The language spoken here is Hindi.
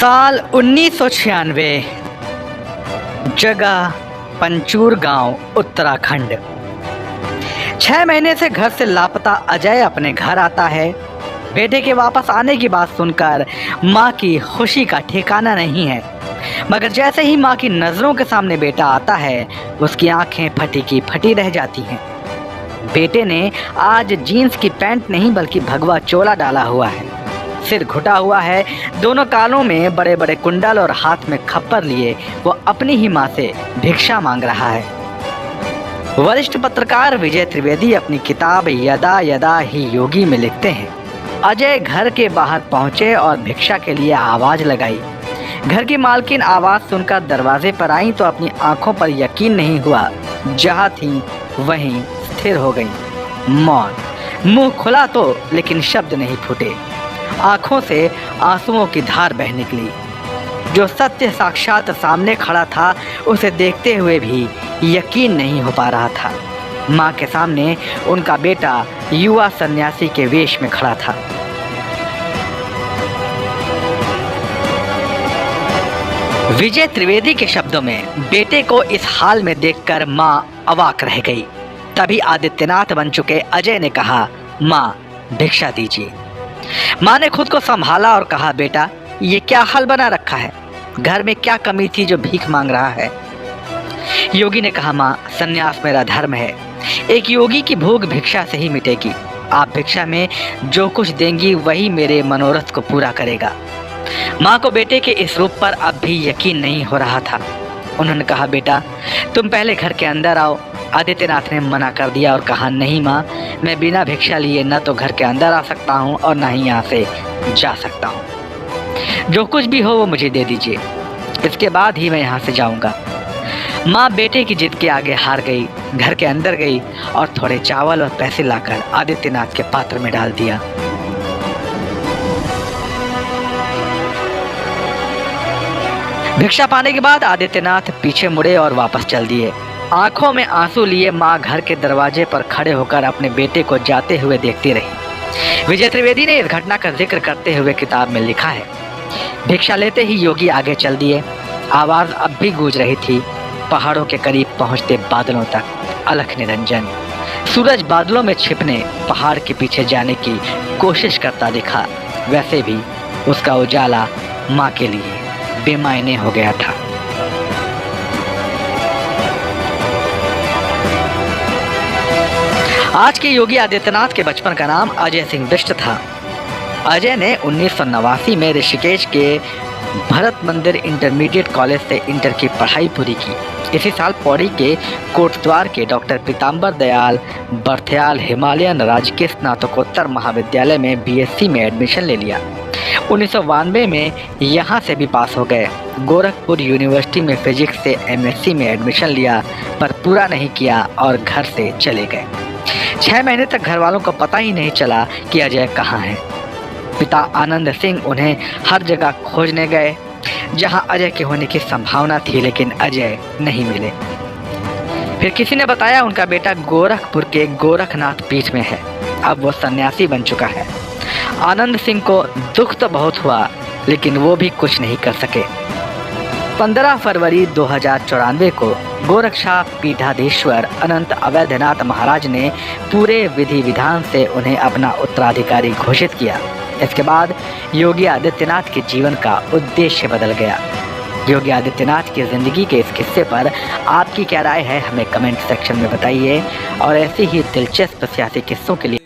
साल 1996। जगह पंचूर गांव, उत्तराखंड। 6 महीने से घर से लापता अजय अपने घर आता है। बेटे के वापस आने की बात सुनकर मां की खुशी का ठिकाना नहीं है, मगर जैसे ही मां की नज़रों के सामने बेटा आता है, उसकी आंखें फटी की फटी रह जाती हैं। बेटे ने आज जीन्स की पैंट नहीं बल्कि भगवा चोला डाला हुआ है, सिर घुटा हुआ है, दोनों कानों में बड़े बड़े कुंडल और हाथ में खप्पर लिए वो अपनी ही मां से भिक्षा मांग रहा है। वरिष्ठ पत्रकार विजय त्रिवेदी अपनी किताब यदा यदा ही योगी में लिखते हैं, अजय घर के बाहर पहुंचे और भिक्षा के लिए आवाज लगाई। घर की मालकिन आवाज सुनकर दरवाजे पर आई तो अपनी आंखों पर यकीन नहीं हुआ, जहां थी वहीं स्थिर हो गई, मौन। मुंह खुला तो लेकिन शब्द नहीं फूटे, आंखों से आंसुओं की धार बह निकली। जो सत्य साक्षात सामने खड़ा था, उसे देखते हुए भी यकीन नहीं हो पा रहा था। मां के सामने उनका बेटा युवा सन्यासी के वेश में खड़ा था। विजय त्रिवेदी के शब्दों में, बेटे को इस हाल में देखकर मां अवाक रह गई। तभी आदित्यनाथ बन चुके अजय ने कहा, मां भिक्षा दीजिए। मां ने खुद को संभाला और कहा, बेटा ये क्या हाल बना रखा है, घर में क्या कमी थी जो भीख मांग रहा है। योगी ने कहा, मां सन्यास मेरा धर्म है, एक योगी की भूख भिक्षा से ही मिटेगी। आप भिक्षा में जो कुछ देंगी वही मेरे मनोरथ को पूरा करेगा। मां को बेटे के इस रूप पर अब भी यकीन नहीं हो रहा था। उन्होंने कहा, बेटा तुम पहले घर के अंदर आओ। आदित्यनाथ ने मना कर दिया और कहा, नहीं मां, मैं बिना भिक्षा लिए न तो घर के अंदर आ सकता हूं और न ही यहाँ से जा सकता हूं। जो कुछ भी हो वो मुझे दे दीजिए, इसके बाद ही मैं यहाँ से जाऊंगा। मां बेटे की जिद के आगे हार गई, घर के अंदर गई और थोड़े चावल और पैसे लाकर आदित्यनाथ के पात्र में डाल दिया। भिक्षा पाने के बाद आदित्यनाथ पीछे मुड़े और वापस चल दिए। आंखों में आंसू लिए मां घर के दरवाजे पर खड़े होकर अपने बेटे को जाते हुए देखती रही। विजय त्रिवेदी ने इस घटना का जिक्र करते हुए किताब में लिखा है, भिक्षा लेते ही योगी आगे चल दिए। आवाज अब भी गूंज रही थी, पहाड़ों के करीब पहुंचते बादलों तक, अलख निरंजन। सूरज बादलों में छिपने, पहाड़ के पीछे जाने की कोशिश करता दिखा। वैसे भी उसका उजाला मां के लिए बेमायने हो गया था। आज के योगी आदित्यनाथ के बचपन का नाम अजय सिंह बिष्ट था। अजय ने 1989 में ऋषिकेश के भरत मंदिर इंटरमीडिएट कॉलेज से इंटर की पढ़ाई पूरी की। इसी साल पौड़ी के कोटद्वार के डॉक्टर पीताम्बर दयाल बर्थयाल हिमालयन राजकीय स्नातकोत्तर महाविद्यालय में बीएससी में एडमिशन ले लिया। 1992 में यहाँ से भी पास हो गए। गोरखपुर यूनिवर्सिटी में फिजिक्स से एमएससी में एडमिशन लिया, पर पूरा नहीं किया और घर से चले गए। 6 महीने तक घर वालों को पता ही नहीं चला कि अजय कहाँ है। पिता आनंद सिंह उन्हें हर जगह खोजने गए जहां अजय के होने की संभावना थी, लेकिन अजय नहीं मिले। फिर किसी ने बताया उनका बेटा गोरखपुर के गोरखनाथ पीठ में है, अब वो सन्यासी बन चुका है। आनंद सिंह को दुख तो बहुत हुआ, लेकिन वो भी कुछ नहीं कर सके। 15 फरवरी 2094 को गोरक्षा पीठाधीश्वर अनंत अवैधनाथ महाराज ने पूरे विधि विधान से उन्हें अपना उत्तराधिकारी घोषित किया। इसके बाद योगी आदित्यनाथ के जीवन का उद्देश्य बदल गया। योगी आदित्यनाथ की ज़िंदगी के इस किस्से पर आपकी क्या राय है, हमें कमेंट सेक्शन में बताइए। और ऐसे ही दिलचस्प सियासी किस्सों के लिए